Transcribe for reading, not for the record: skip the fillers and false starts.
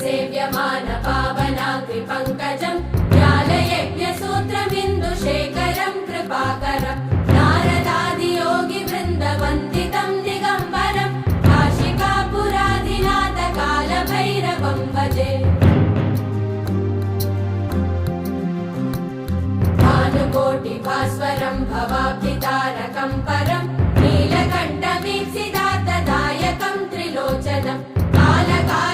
सेव्यमान पावनाग्रिपङ्कजं ज्ञानयज्ञसूत्रमिन्दुशेखरं कृपाकरं नारदादियोगिवृन्दवन्दितं दिगम्बरं काशिकापुराधिनाथ कालभैरवं भजे भानुकोटिभास्वरं भवाब्धितारकं परं नीलकण्ठवीक्षितार्थदायकं त्रिलोचनं कालकाल